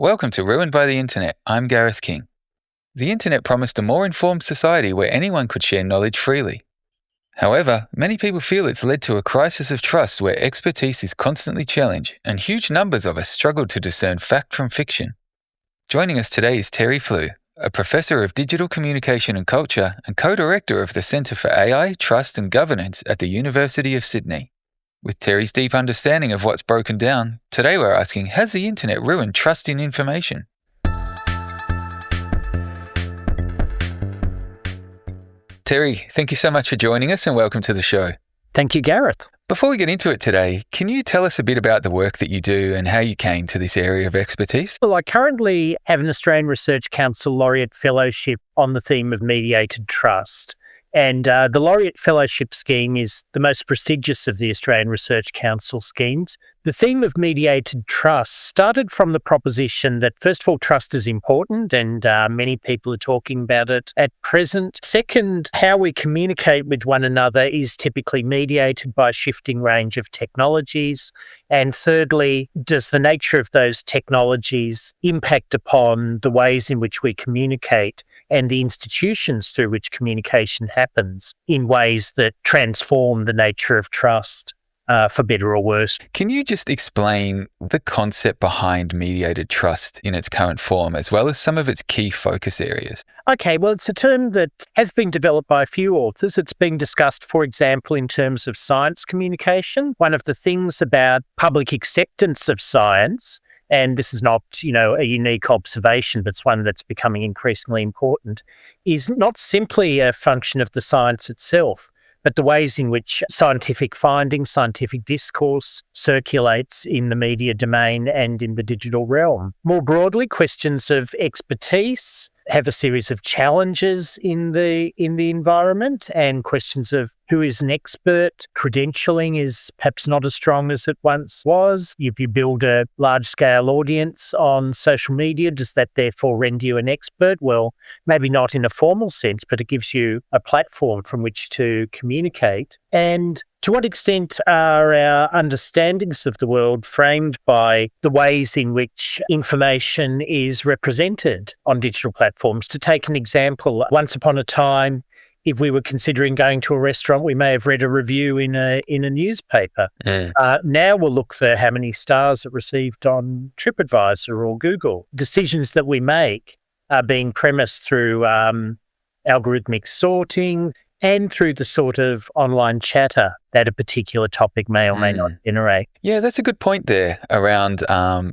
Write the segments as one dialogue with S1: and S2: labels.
S1: Welcome to Ruined by the Internet. I'm Gareth King. The Internet promised a more informed society where anyone could share knowledge freely. However, many people feel it's led to a crisis of trust where expertise is constantly challenged and huge numbers of us struggle to discern fact from fiction. Joining us today is Terry Flew, a professor of digital communication and culture and co-director of the Centre for AI, Trust and Governance at the University of Sydney. With Terry's deep understanding of what's broken down, today we're asking, has the internet ruined trust in information? Terry, thank you so much for joining us and welcome to the show.
S2: Thank you, Gareth.
S1: Before we get into it today, can you tell us a bit about the work that you do and how you came to this area of expertise?
S2: Well, I currently have an Australian Research Council Laureate Fellowship on the theme of mediated trust. And the Laureate Fellowship scheme is the most prestigious of the Australian Research Council schemes. The theme of mediated trust started from the proposition that, first of all, trust is important and many people are talking about it at present. Second, how we communicate with one another is typically mediated by a shifting range of technologies. And thirdly, does the nature of those technologies impact upon the ways in which we communicate and the institutions through which communication happens in ways that transform the nature of trust? For better or worse.
S1: Can you just explain the concept behind mediated trust in its current form, as well as some of its key focus areas?
S2: Okay, well, it's a term that has been developed by a few authors. It's been discussed, for example, in terms of science communication. One of the things about public acceptance of science, and this is not, a unique observation, but it's one that's becoming increasingly important, is not simply a function of the science itself, but the ways in which scientific findings, scientific discourse circulates in the media domain and in the digital realm. More broadly, questions of expertise have a series of challenges in the environment, and questions of who is an expert. Credentialing is perhaps not as strong as it once was. If you build a large-scale audience on social media, does that therefore render you an expert? Well, maybe not in a formal sense, but it gives you a platform from which to communicate. And to what extent are our understandings of the world framed by the ways in which information is represented on digital platforms? To take an example, once upon a time, if we were considering going to a restaurant, we may have read a review in a newspaper. Now we'll look for how many stars it received on TripAdvisor or Google. Decisions that we make are being premised through algorithmic sorting and through the sort of online chatter that a particular topic may or may not generate.
S1: Yeah, that's a good point there around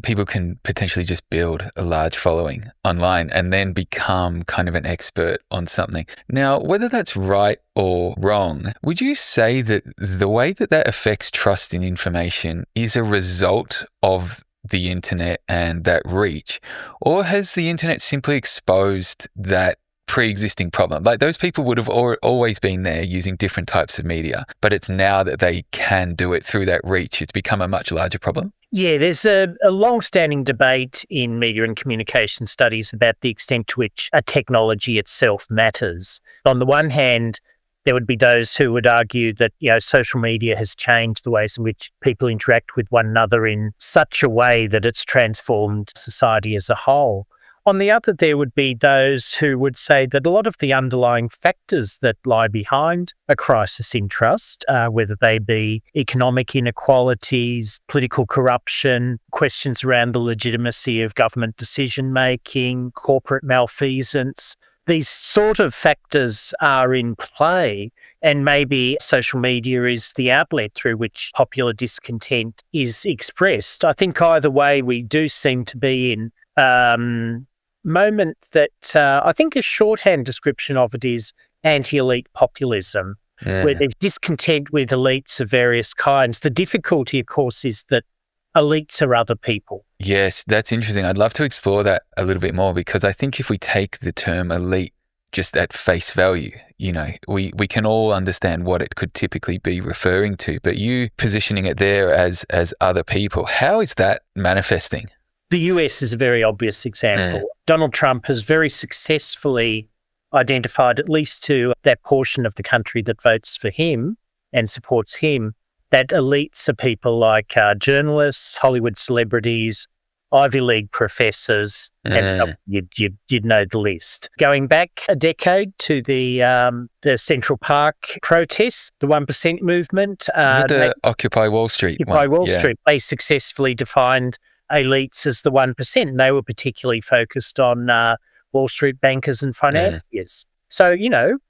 S1: people can potentially just build a large following online and then become kind of an expert on something. Now, whether that's right or wrong, would you say that the way that affects trust in information is a result of the internet and that reach, or has the internet simply exposed that pre-existing problem? Like, those people would have always been there using different types of media, but it's now that they can do it through that reach, it's become a much larger problem?
S2: Yeah, there's a long-standing debate in media and communication studies about the extent to which a technology itself matters. On the one hand, there would be those who would argue that, social media has changed the ways in which people interact with one another in such a way that it's transformed society as a whole. On the other, there would be those who would say that a lot of the underlying factors that lie behind a crisis in trust, whether they be economic inequalities, political corruption, questions around the legitimacy of government decision-making, corporate malfeasance, these sort of factors are in play, and maybe social media is the outlet through which popular discontent is expressed. I think either way, we do seem to be in moment that I think a shorthand description of it is anti-elite populism, where there's discontent with elites of various kinds. The difficulty, of course, is that elites are other people.
S1: Yes, that's interesting. I'd love to explore that a little bit more, because I think if we take the term elite just at face value, we can all understand what it could typically be referring to, but you positioning it there as other people, how is that manifesting?
S2: The US is a very obvious example. Donald Trump has very successfully identified, at least to that portion of the country that votes for him and supports him, that elites are people like journalists, Hollywood celebrities, Ivy League professors, and so you'd know the list. Going back a decade to the Central Park protests, the 1% movement.
S1: Is it the Occupy Wall Street
S2: Occupy
S1: one?
S2: Wall Street. They successfully defined elites as the 1%. And they were particularly focused on Wall Street bankers and financiers. So,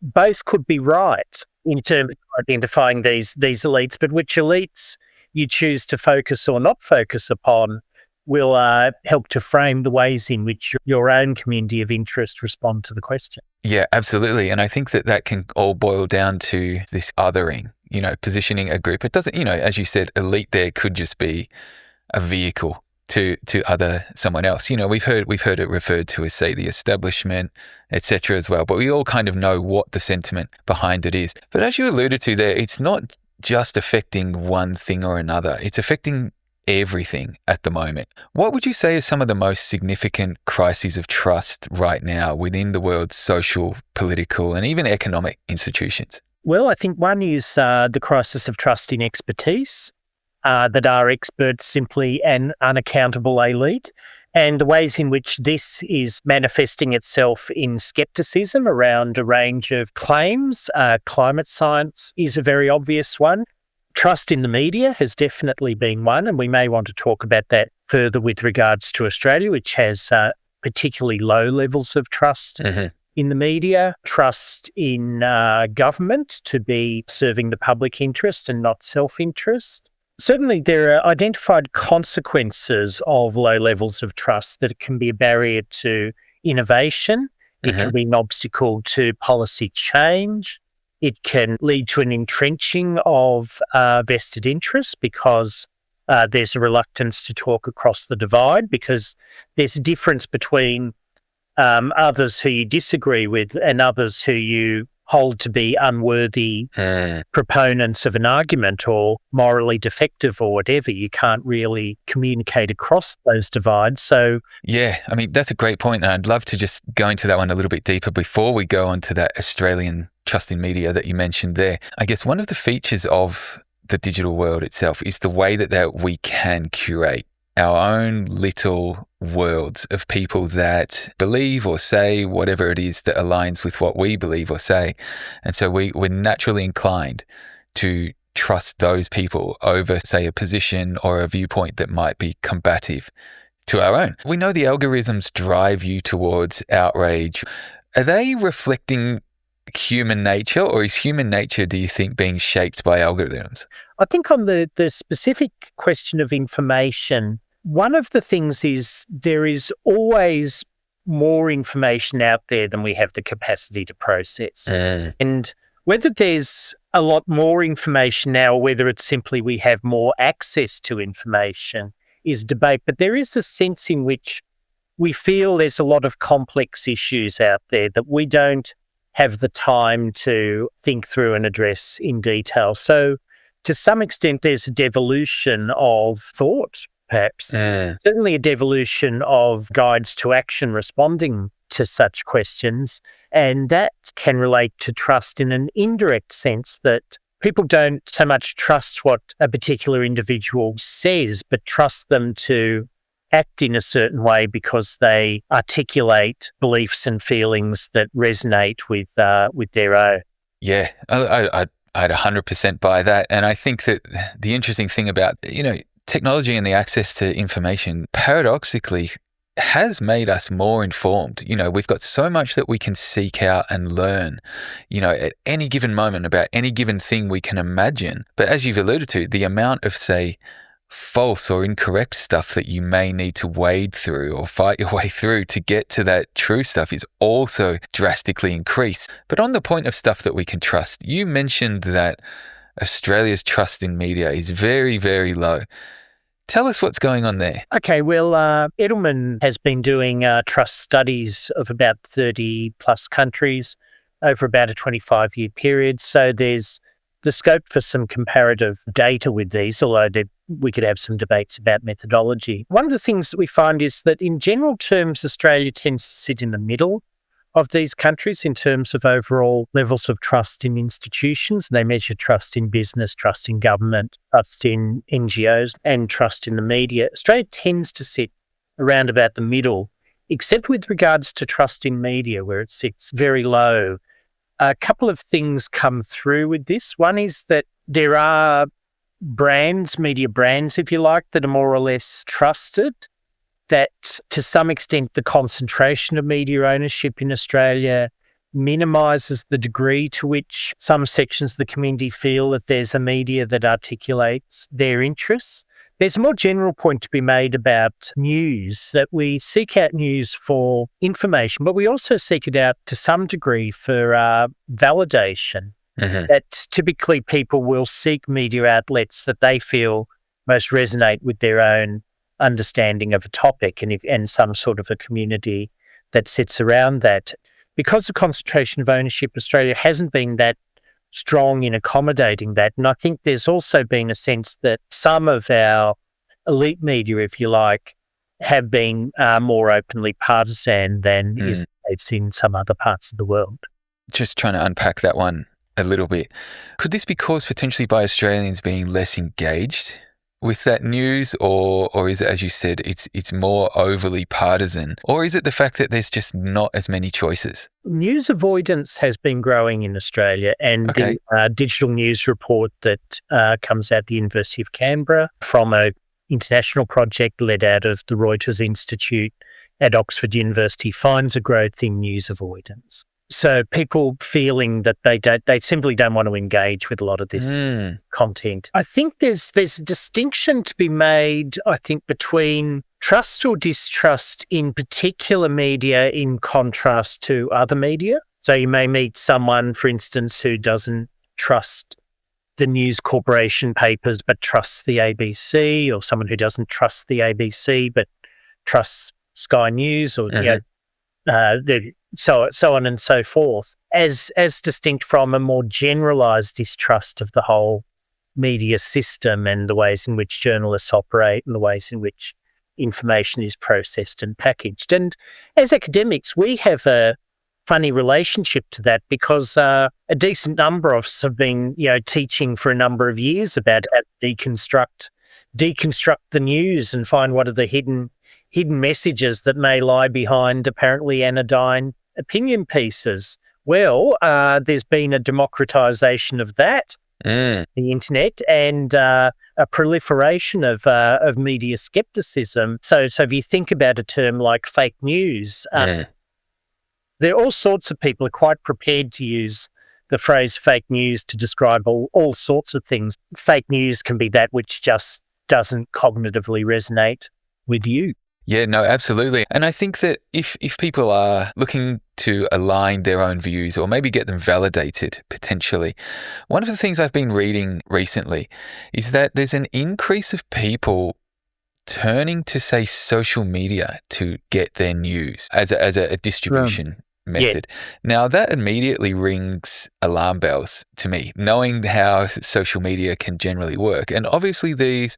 S2: both could be right in terms of identifying these elites, but which elites you choose to focus or not focus upon will help to frame the ways in which your own community of interest respond to the question.
S1: Yeah, absolutely. And I think that can all boil down to this othering, positioning a group. It doesn't, as you said, elite there could just be a vehicle to other someone else. We've heard it referred to as, say, the establishment, etc. as well. But we all kind of know what the sentiment behind it is. But as you alluded to there, it's not just affecting one thing or another. It's affecting everything at the moment. What would you say are some of the most significant crises of trust right now within the world's social, political, and even economic institutions?
S2: Well, I think one is the crisis of trust in expertise, that our experts simply an unaccountable elite, and the ways in which this is manifesting itself in skepticism around a range of claims. Climate science is a very obvious one. Trust in the media has definitely been one, and we may want to talk about that further with regards to Australia, which has particularly low levels of trust in the media, trust in government to be serving the public interest and not self-interest. Certainly, there are identified consequences of low levels of trust that can be a barrier to innovation. It can be an obstacle to policy change. It can lead to an entrenching of vested interests because there's a reluctance to talk across the divide, because there's a difference between others who you disagree with and others who you hold to be unworthy proponents of an argument or morally defective or whatever. You can't really communicate across those divides. So,
S1: yeah, I mean, that's a great point. And I'd love to just go into that one a little bit deeper before we go on to that Australian trust in media that you mentioned there. I guess one of the features of the digital world itself is the way that we can curate our own little worlds of people that believe or say whatever it is that aligns with what we believe or say. And so we're naturally inclined to trust those people over, say, a position or a viewpoint that might be combative to our own. We know the algorithms drive you towards outrage. Are they reflecting human nature, or is human nature, do you think, being shaped by algorithms?
S2: I think on the specific question of information, one of the things is there is always more information out there than we have the capacity to process. And whether there's a lot more information now or whether it's simply we have more access to information is debate. But there is a sense in which we feel there's a lot of complex issues out there that we don't have the time to think through and address in detail. So to some extent, there's a devolution of thought, perhaps. Certainly a devolution of guides to action responding to such questions. And that can relate to trust in an indirect sense, that people don't so much trust what a particular individual says, but trust them to act in a certain way because they articulate beliefs and feelings that resonate with their own.
S1: Yeah, I'd 100% buy that. And I think that the interesting thing about, technology and the access to information, paradoxically, has made us more informed. We've got so much that we can seek out and learn, at any given moment about any given thing we can imagine. But as you've alluded to, the amount of, say, false or incorrect stuff that you may need to wade through or fight your way through to get to that true stuff is also drastically increased. But on the point of stuff that we can trust, you mentioned that Australia's trust in media is very, very low. Tell us what's going on there.
S2: Okay, well, Edelman has been doing trust studies of about 30 plus countries over about a 25-year period. So there's the scope for some comparative data with these, although we could have some debates about methodology. One of the things that we find is that in general terms, Australia tends to sit in the middle of these countries in terms of overall levels of trust in institutions. They measure trust in business, trust in government, trust in NGOs, and trust in the media. Australia tends to sit around about the middle, except with regards to trust in media, where it sits very low. A couple of things come through with this. One is that there are brands, media brands, if you like, that are more or less trusted, that to some extent the concentration of media ownership in Australia minimises the degree to which some sections of the community feel that there's a media that articulates their interests. There's a more general point to be made about news, that we seek out news for information, but we also seek it out to some degree for validation.
S1: Mm-hmm.
S2: That typically people will seek media outlets that they feel most resonate with their own understanding of a topic and some sort of a community that sits around that. Because the concentration of ownership, Australia hasn't been that strong in accommodating that. And I think there's also been a sense that some of our elite media, if you like, have been more openly partisan than is the case in some other parts of the world.
S1: Just trying to unpack that one a little bit. Could this be caused potentially by Australians being less engaged with that news, or is it, as you said, it's more overly partisan, or is it the fact that there's just not as many choices?
S2: News avoidance has been growing in Australia, and the digital news report that comes out of the University of Canberra from an international project led out of the Reuters Institute at Oxford University finds a growth in news avoidance. So people feeling that they simply don't want to engage with a lot of this content. I think there's a distinction to be made, I think, between trust or distrust in particular media in contrast to other media. So you may meet someone, for instance, who doesn't trust the News Corporation papers but trusts the ABC, or someone who doesn't trust the ABC but trusts Sky News, or so on and so forth, as distinct from a more generalised distrust of the whole media system and the ways in which journalists operate and the ways in which information is processed and packaged. And as academics, we have a funny relationship to that, because a decent number of us have been, teaching for a number of years about how to deconstruct the news and find what are the hidden messages that may lie behind apparently anodyne opinion pieces. Well, there's been a democratisation of that, the internet, and a proliferation of media scepticism. So if you think about a term like fake news, there are all sorts of people are quite prepared to use the phrase fake news to describe all sorts of things. Fake news can be that which just doesn't cognitively resonate with you.
S1: Yeah, no, absolutely. And I think that if people are looking to align their own views or maybe get them validated potentially, one of the things I've been reading recently is that there's an increase of people turning to, say, social media to get their news as a distribution method. Yeah. Now, that immediately rings alarm bells to me, knowing how social media can generally work. And obviously these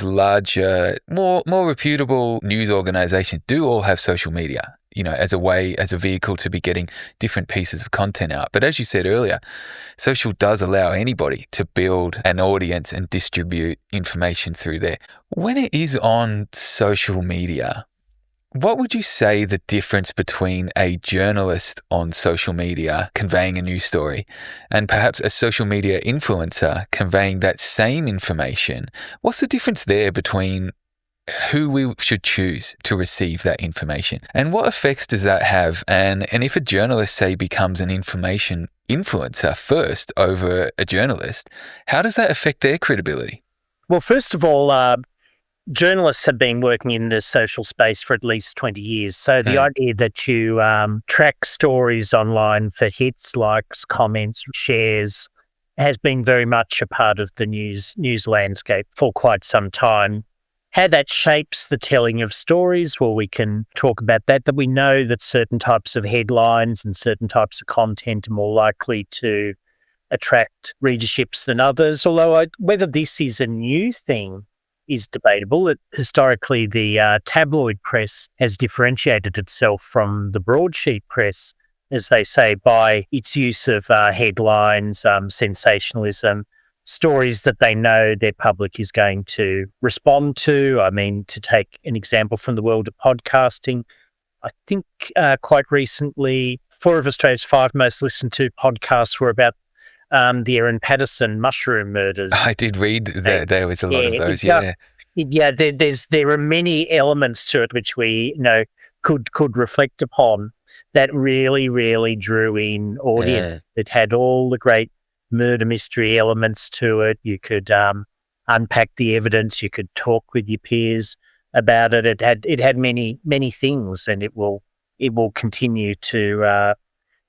S1: larger, more reputable news organizations do all have social media, as a vehicle to be getting different pieces of content out. But as you said earlier, social does allow anybody to build an audience and distribute information through there. When it is on social media, what would you say the difference between a journalist on social media conveying a news story and perhaps a social media influencer conveying that same information? What's the difference there between who we should choose to receive that information? And what effects does that have? And if a journalist, say, becomes an information influencer first over a journalist, how does that affect their credibility?
S2: Well, first of all, journalists have been working in the social space for at least 20 years. So the idea that you track stories online for hits, likes, comments, shares has been very much a part of the news landscape for quite some time. How that shapes the telling of stories, well, we can talk about that we know that certain types of headlines and certain types of content are more likely to attract readerships than others, although whether this is a new thing is debatable. Historically, the tabloid press has differentiated itself from the broadsheet press, as they say, by its use of headlines, sensationalism, stories that they know their public is going to respond to. I mean, to take an example from the world of podcasting, I think quite recently, 4 of Australia's 5 most listened to podcasts were about the Aaron Patterson mushroom murders.
S1: I did read that there was a lot of those, yeah.
S2: There are many elements to it which we could reflect upon that really drew in audience. It had all the great murder mystery elements to it. You could unpack the evidence. You could talk with your peers about it. It had many things, and it will continue to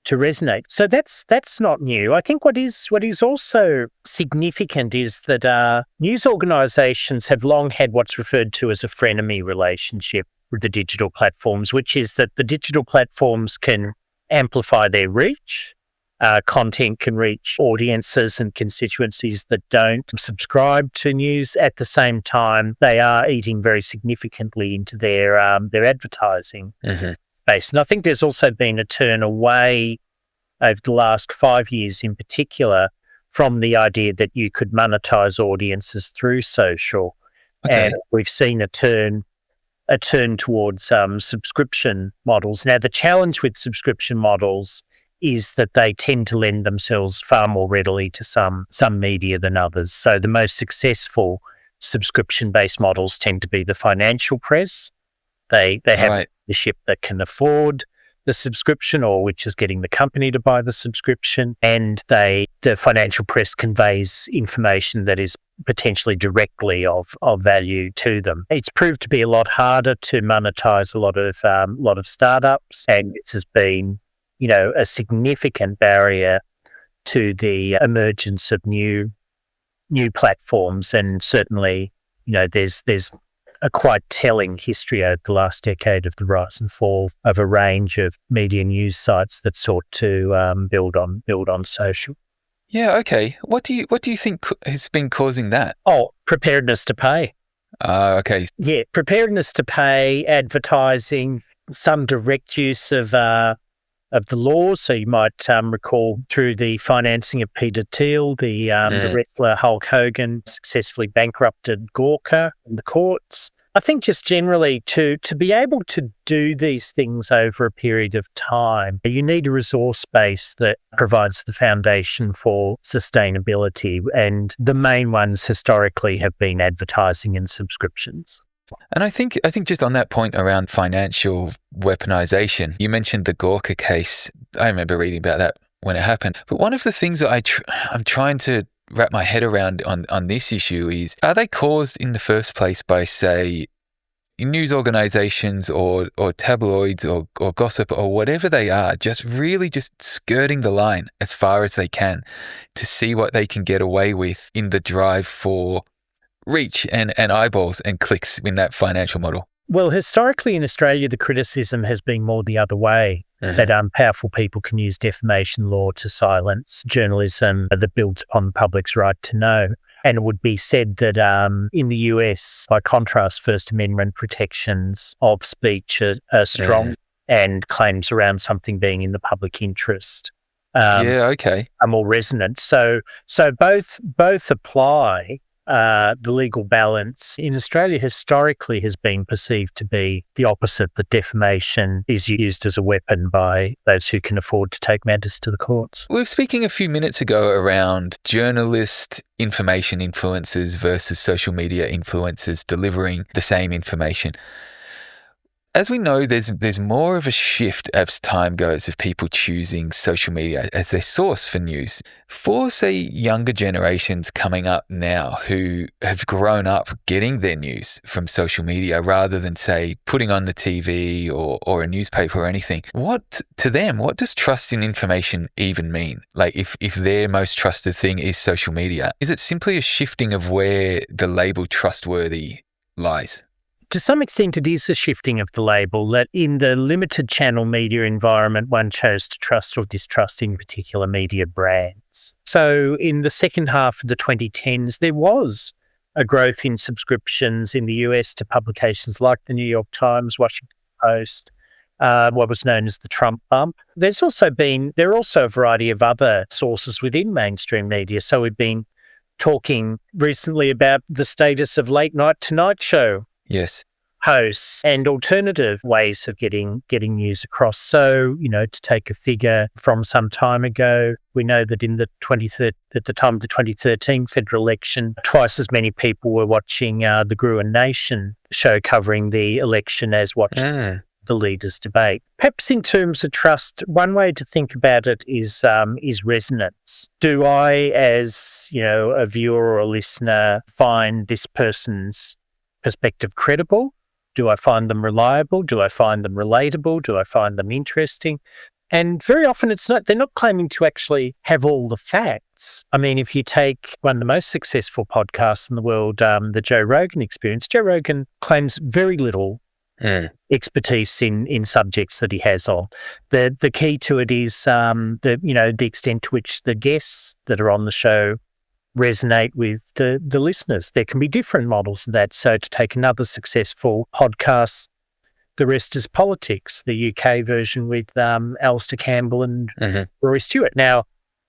S2: resonate. So that's not new. I think what is also significant is that news organisations have long had what's referred to as a frenemy relationship with the digital platforms, which is that the digital platforms can amplify their reach. Content can reach audiences and constituencies that don't subscribe to news. At the same time, they are eating very significantly into their advertising space. And I think there's also been a turn away over the last 5 years in particular from the idea that you could monetize audiences through social. Okay. And we've seen a turn towards subscription models. Now, the challenge with subscription models is that they tend to lend themselves far more readily to some media than others. So the most successful subscription-based models tend to be the financial press. They have leadership that can afford the subscription, or which is getting the company to buy the subscription, and the financial press conveys information that is potentially directly of value to them. It's proved to be a lot harder to monetize a lot of startups, and this has been a significant barrier to the emergence of new platforms. And certainly, there's a quite telling history over the last decade of the rise and fall of a range of media news sites that sought to build on social.
S1: Yeah, okay. What do you think has been causing that?
S2: Oh, preparedness to pay.
S1: Okay.
S2: Yeah, preparedness to pay, advertising, some direct use of the law. So you might recall through the financing of Peter Thiel, the wrestler Hulk Hogan successfully bankrupted Gawker in the courts. I think just generally to be able to do these things over a period of time, you need a resource base that provides the foundation for sustainability. And the main ones historically have been advertising and subscriptions.
S1: And I think just on that point around financial weaponization, you mentioned the Gawker case. I remember reading about that when it happened. But one of the things that I'm trying to wrap my head around on this issue is, are they caused in the first place by, say, news organizations or tabloids or gossip or whatever they are, just really just skirting the line as far as they can to see what they can get away with in the drive for reach and eyeballs and clicks in that financial model?
S2: Well, historically in Australia, the criticism has been more the other way, that powerful people can use defamation law to silence journalism that builds upon the public's right to know. And it would be said that in the US, by contrast, First Amendment protections of speech are strong, and claims around something being in the public interest are more resonant. So both apply. The legal balance in Australia historically has been perceived to be the opposite, that defamation is used as a weapon by those who can afford to take matters to the courts.
S1: We were speaking a few minutes ago around journalist information influencers versus social media influencers delivering the same information. As we know, there's more of a shift as time goes of people choosing social media as their source for news. For, say, younger generations coming up now who have grown up getting their news from social media rather than, say, putting on the TV or a newspaper or anything, what does trust in information even mean? Like, if their most trusted thing is social media, is it simply a shifting of where the label trustworthy lies?
S2: To some extent, it is a shifting of the label, that in the limited channel media environment, one chose to trust or distrust in particular media brands. So in the second half of the 2010s, there was a growth in subscriptions in the US to publications like the New York Times, Washington Post, what was known as the Trump bump. There are also a variety of other sources within mainstream media. So we've been talking recently about the status of late night Tonight Show
S1: Yes.
S2: hosts and alternative ways of getting news across. So, to take a figure from some time ago, we know that at the time of the 2013 federal election, twice as many people were watching the Gruen Nation show covering the election as watched the leaders' debate. Perhaps in terms of trust, one way to think about it is resonance. Do I, as a viewer or a listener, find this person's perspective credible? Do I find them reliable? Do I find them relatable? Do I find them interesting? And very often they're not claiming to actually have all the facts. I mean, if you take one of the most successful podcasts in the world, the Joe Rogan Experience, Joe Rogan claims very little expertise in subjects that he has on. The key to it is the extent to which the guests that are on the show resonate with the listeners. There can be different models of that. So to take another successful podcast, The Rest is Politics, the UK version with Alistair Campbell and Rory Stewart. Now,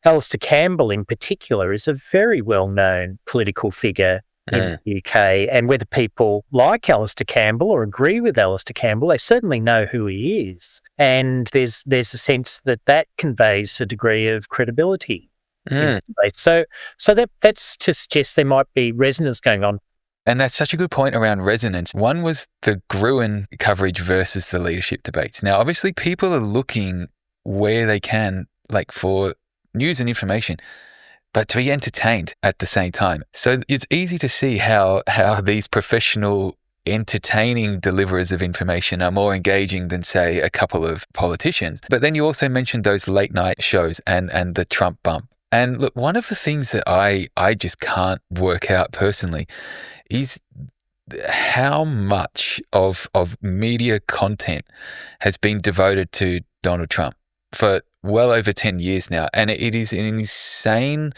S2: Alistair Campbell in particular is a very well-known political figure in the UK, and whether people like Alistair Campbell or agree with Alistair Campbell, they certainly know who he is. And there's a sense that conveys a degree of credibility. So that's to suggest there might be resonance going on.
S1: And that's such a good point around resonance. One was the Gruen coverage versus the leadership debates. Now, obviously, people are looking where they can, for news and information, but to be entertained at the same time. So it's easy to see how these professional, entertaining deliverers of information are more engaging than, say, a couple of politicians. But then you also mentioned those late night shows and the Trump bump. And look, one of the things that I just can't work out personally is how much of media content has been devoted to Donald Trump for well over 10 years now. And it is an insane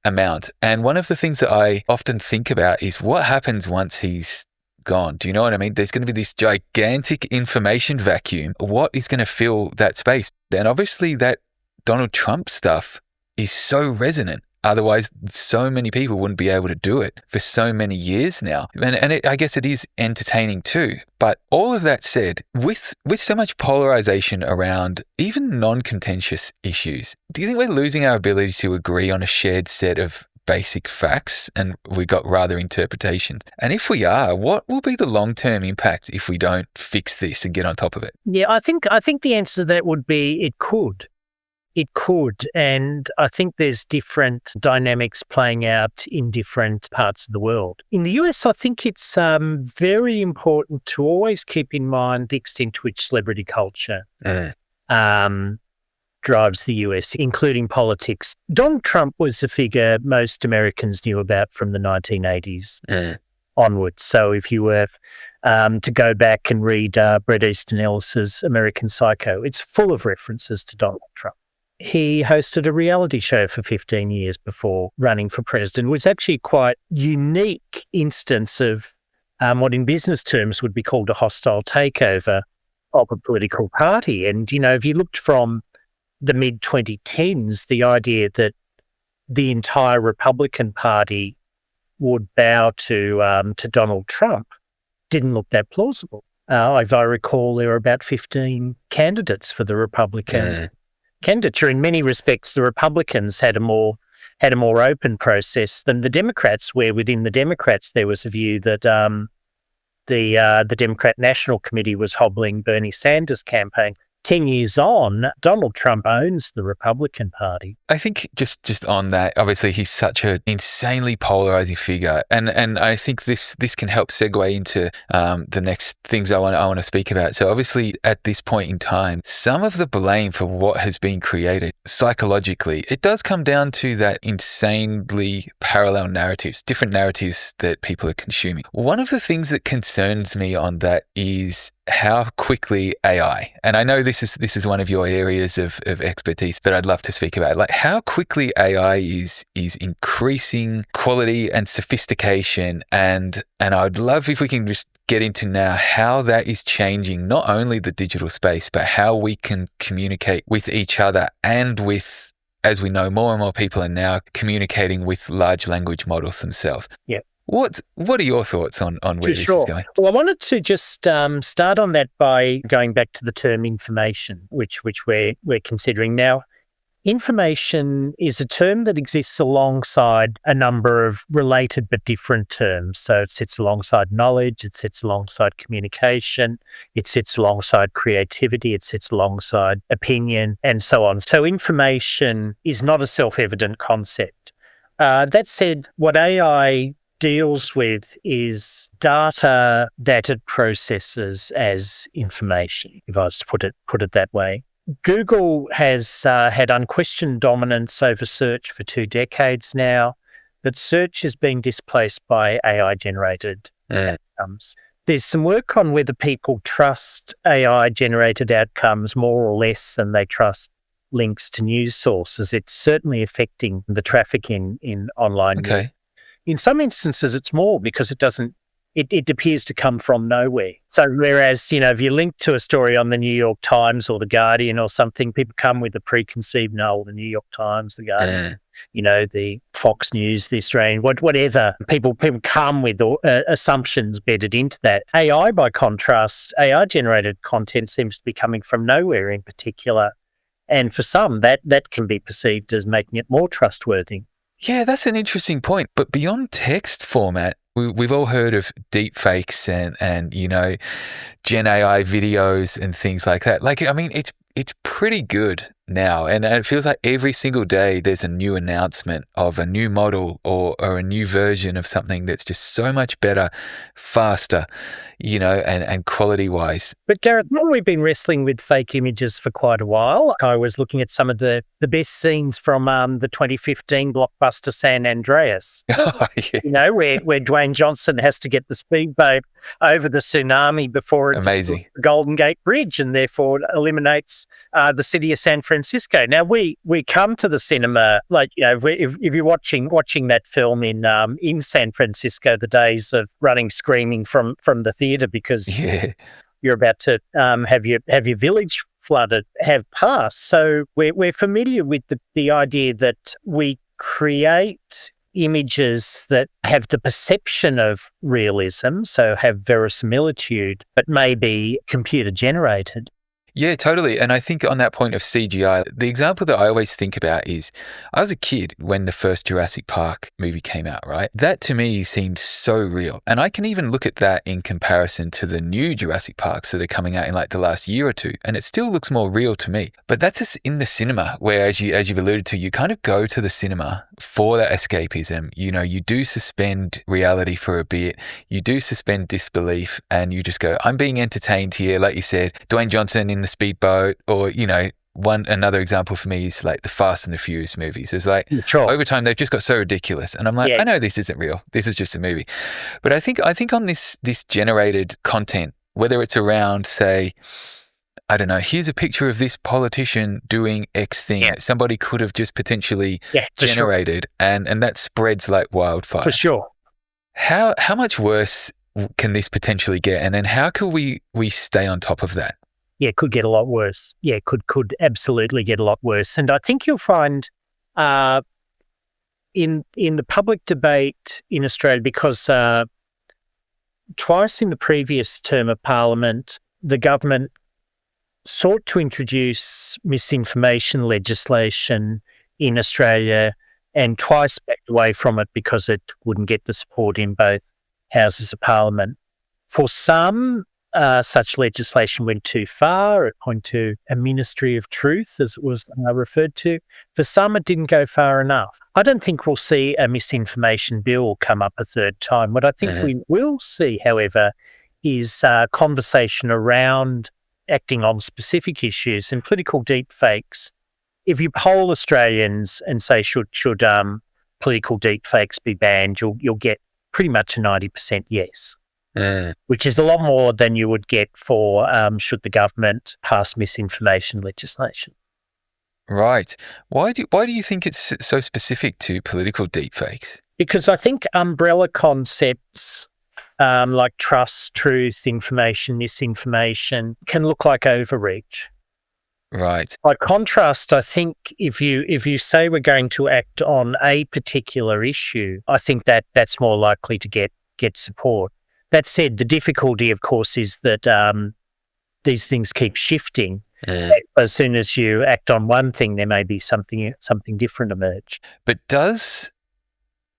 S1: amount. And one of the things that I often think about is what happens once he's gone. Do you know what I mean? There's going to be this gigantic information vacuum. What is going to fill that space? And obviously that Donald Trump stuff is so resonant. Otherwise, so many people wouldn't be able to do it for so many years now. And I guess it is entertaining too. But all of that said, with so much polarization around even non-contentious issues, do you think we're losing our ability to agree on a shared set of basic facts and we got rather interpretations? And if we are, what will be the long-term impact if we don't fix this and get on top of it?
S2: Yeah, I think the answer to that would be it could. It could, and I think there's different dynamics playing out in different parts of the world. In the US, I think it's very important to always keep in mind the extent to which celebrity culture drives the US, including politics. Donald Trump was a figure most Americans knew about from the 1980s onwards. So if you were to go back and read Bret Easton Ellis's American Psycho, it's full of references to Donald Trump. He hosted a reality show for 15 years before running for president. It was actually quite unique instance of what in business terms would be called a hostile takeover of a political party. And, if you looked from the mid-2010s, the idea that the entire Republican Party would bow to Donald Trump didn't look that plausible. If I recall, there were about 15 candidates for the Republican candidature. In many respects, the Republicans had a more open process than the Democrats, where within the Democrats there was a view that the Democrat National Committee was hobbling Bernie Sanders' campaign. 10 years on, Donald Trump owns the Republican Party.
S1: I think just on that, obviously he's such an insanely polarizing figure, and I think this can help segue into the next things I want to speak about. So obviously at this point in time, some of the blame for what has been created psychologically, it does come down to that insanely parallel narratives, different narratives that people are consuming. One of the things that concerns me on that is how quickly AI, and I know this is one of your areas of expertise that I'd love to speak about, like how quickly AI is increasing quality and sophistication, and I'd love if we can just get into now how that is changing not only the digital space, but how we can communicate with each other and with as we know, more and more people are now communicating with large language models themselves.
S2: Yeah.
S1: What are your thoughts on where this is going?
S2: Well, I wanted to just start on that by going back to the term information, which we're considering now. Information is a term that exists alongside a number of related but different terms. So it sits alongside knowledge, it sits alongside communication, it sits alongside creativity, it sits alongside opinion, and so on. So information is not a self-evident concept. That said, what AI deals with is data that it processes as information, if I was to put it that way. Google has had unquestioned dominance over search for 2 decades now, but search has been displaced by AI-generated outcomes. There's some work on whether people trust AI-generated outcomes more or less than they trust links to news sources. It's certainly affecting the traffic in online news.
S1: Okay.
S2: In some instances, it's more because it appears to come from nowhere. So whereas, if you link to a story on the New York Times or the Guardian or something, people come with a preconceived, no, the New York Times, the Guardian, the Fox News, the Australian, whatever. People come with assumptions bedded into that. AI, by contrast, AI-generated content seems to be coming from nowhere in particular. And for some, that can be perceived as making it more trustworthy.
S1: Yeah, that's an interesting point. But beyond text format, we've all heard of deep fakes and Gen AI videos and things like that. It's pretty good now. And it feels like every single day there's a new announcement of a new model or a new version of something that's just so much better, faster, and quality-wise.
S2: But Gareth, we've been wrestling with fake images for quite a while. I was looking at some of the best scenes from the 2015 blockbuster San Andreas.
S1: Oh, yeah.
S2: Where Dwayne Johnson has to get the speedboat over the tsunami before it
S1: Amazing.
S2: the Golden Gate Bridge, and therefore eliminates the city of San Francisco. Now we come to the cinema if you're watching that film in San Francisco, the days of running screaming from the theater because you're about to have your village flooded have passed. So we're familiar with the idea that we create images that have the perception of realism, so have verisimilitude, but may be computer generated.
S1: Yeah, totally. And I think on that point of CGI, the example that I always think about is I was a kid when the first Jurassic Park movie came out, right? That to me seemed so real. And I can even look at that in comparison to the new Jurassic Parks that are coming out in the last year or two. And it still looks more real to me. But that's just in the cinema where, as you've alluded to, you kind of go to the cinema for that escapism. You do suspend reality for a bit. You do suspend disbelief and you just go, I'm being entertained here. Like you said, Dwayne Johnson in the speedboat, or another example for me is the Fast and the Furious movies. It's over time they've just got so ridiculous, and I'm I know this isn't real. This is just a movie. But I think on this generated content, whether it's around, say, I don't know, here's a picture of this politician doing X thing that somebody could have just potentially generated, and that spreads like wildfire.
S2: For sure.
S1: How much worse can this potentially get, and then how can we stay on top of that?
S2: Yeah, it could get a lot worse. Yeah, could absolutely get a lot worse. And I think you'll find in the public debate in Australia, because twice in the previous term of Parliament, the government sought to introduce misinformation legislation in Australia and twice backed away from it because it wouldn't get the support in both houses of Parliament. For some, such legislation went too far. It pointed to a ministry of truth, as it was referred to. For some, it didn't go far enough. I don't think we'll see a misinformation bill come up a third time. What I think we will see, however, is conversation around acting on specific issues and political deepfakes. If you poll Australians and say, should political deepfakes be banned, you'll get pretty much a 90% yes. Which is a lot more than you would get for should the government pass misinformation legislation.
S1: Right. Why do you think it's so specific to political deepfakes?
S2: Because I think umbrella concepts like trust, truth, information, misinformation can look like overreach.
S1: Right.
S2: By contrast, I think if you say we're going to act on a particular issue, I think that's more likely to get support. That said, the difficulty, of course, is that these things keep shifting. As soon as you act on one thing, there may be something different emerge.
S1: But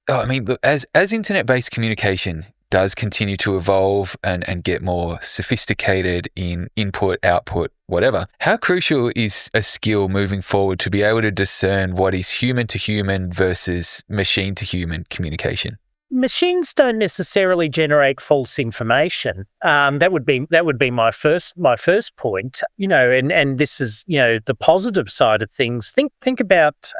S1: look, as internet-based communication does continue to evolve and get more sophisticated in input, output, whatever, how crucial is a skill moving forward to be able to discern what is human to human versus machine to human communication?
S2: Machines don't necessarily generate false information. That would be my first point. And this is the positive side of things. Think about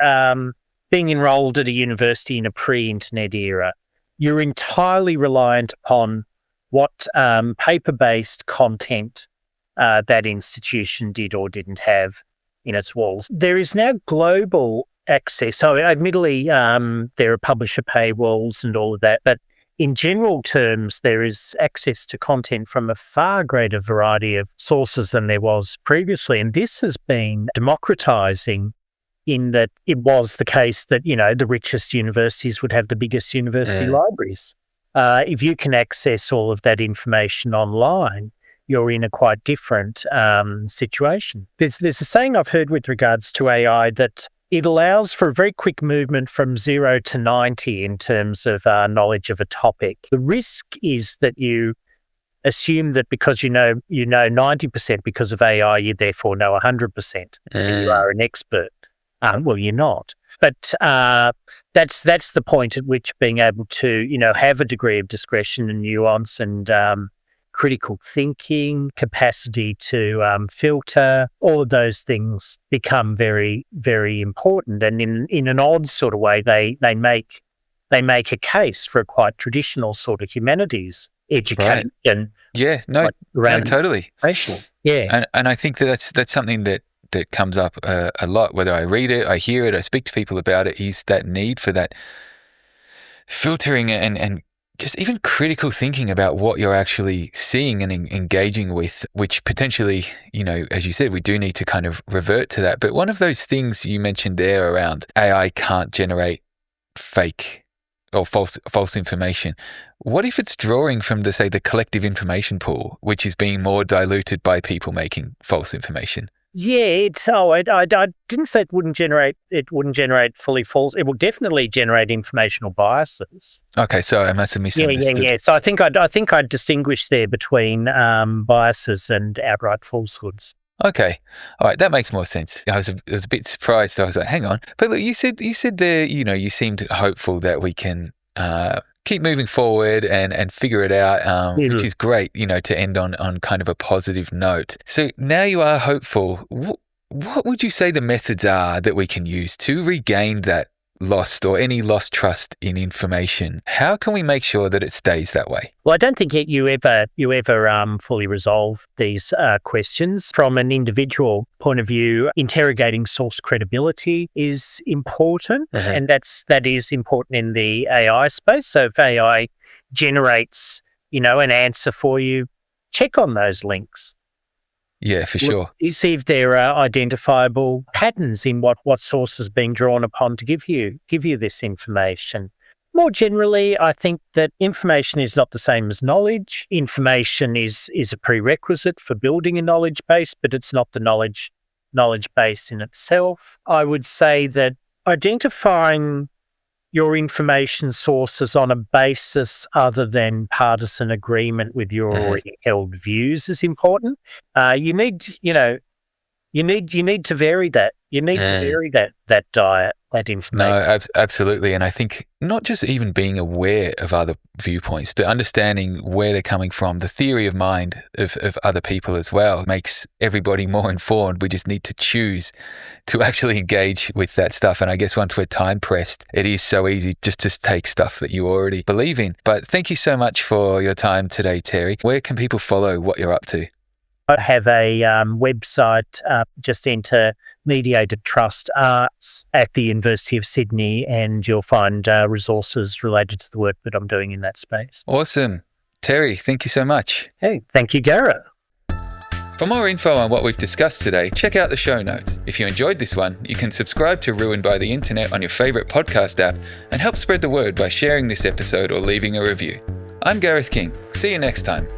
S2: being enrolled at a university in a pre-internet era. You're entirely reliant upon what paper-based content that institution did or didn't have in its walls. There is now global access. So admittedly, there are publisher paywalls and all of that, but in general terms, there is access to content from a far greater variety of sources than there was previously. And this has been democratizing in that it was the case that, the richest universities would have the biggest university libraries. If you can access all of that information online, you're in a quite different situation. There's a saying I've heard with regards to AI that it allows for a very quick movement from 0 to 90 in terms of knowledge of a topic. The risk is that you assume that because you know 90% because of AI, you therefore know 100% and you are an expert. Well, you're not. But that's the point at which being able to have a degree of discretion and nuance and critical thinking, capacity to filter, all of those things become very, very important. And in an odd sort of way, they make a case for a quite traditional sort of humanities education.
S1: Right. Yeah, no, totally.
S2: Yeah,
S1: and I think that's something that comes up a lot, whether I read it, I hear it, I speak to people about it, is that need for that filtering and just even critical thinking about what you're actually seeing and engaging with, which potentially, as you said, we do need to kind of revert to that. But one of those things you mentioned there around AI can't generate fake or false information. What if it's drawing from the collective information pool, which is being more diluted by people making false information?
S2: Yeah, I didn't say it wouldn't generate fully false. It will definitely generate informational biases.
S1: Okay, sorry, I must have misunderstood.
S2: Yeah. So I think I'd distinguish there between biases and outright falsehoods.
S1: Okay, all right, that makes more sense. I was a bit surprised. I was like, hang on, but look, you said there, you seemed hopeful that we can keep moving forward and figure it out, which is great, to end on kind of a positive note. So now you are hopeful. What would you say the methods are that we can use to regain that lost or any lost trust in information? How can we make sure that it stays that way?
S2: Well, I don't think you ever fully resolve these questions. From an individual point of view, interrogating source credibility is important, and that is important in the AI space. So if AI generates, an answer for you, check on those links.
S1: Yeah, for sure.
S2: You see if there are identifiable patterns in what source is being drawn upon to give you this information. More generally, I think that information is not the same as knowledge. Information is a prerequisite for building a knowledge base, but it's not the knowledge base in itself. I would say that identifying your information sources on a basis other than partisan agreement with your already held views is important. You need to vary that. You need to vary that diet, that information.
S1: No, absolutely. And I think not just even being aware of other viewpoints, but understanding where they're coming from, the theory of mind of other people as well makes everybody more informed. We just need to choose to actually engage with that stuff. And I guess once we're time pressed, it is so easy just to take stuff that you already believe in. But thank you so much for your time today, Terry. Where can people follow what you're up to?
S2: I have a website, just enter Mediated Trust Arts at the University of Sydney, and you'll find resources related to the work that I'm doing in that space.
S1: Awesome. Terry, thank you so much.
S2: Hey, thank you, Gareth.
S1: For more info on what we've discussed today, check out the show notes. If you enjoyed this one, you can subscribe to Ruined by the Internet on your favourite podcast app and help spread the word by sharing this episode or leaving a review. I'm Gareth King. See you next time.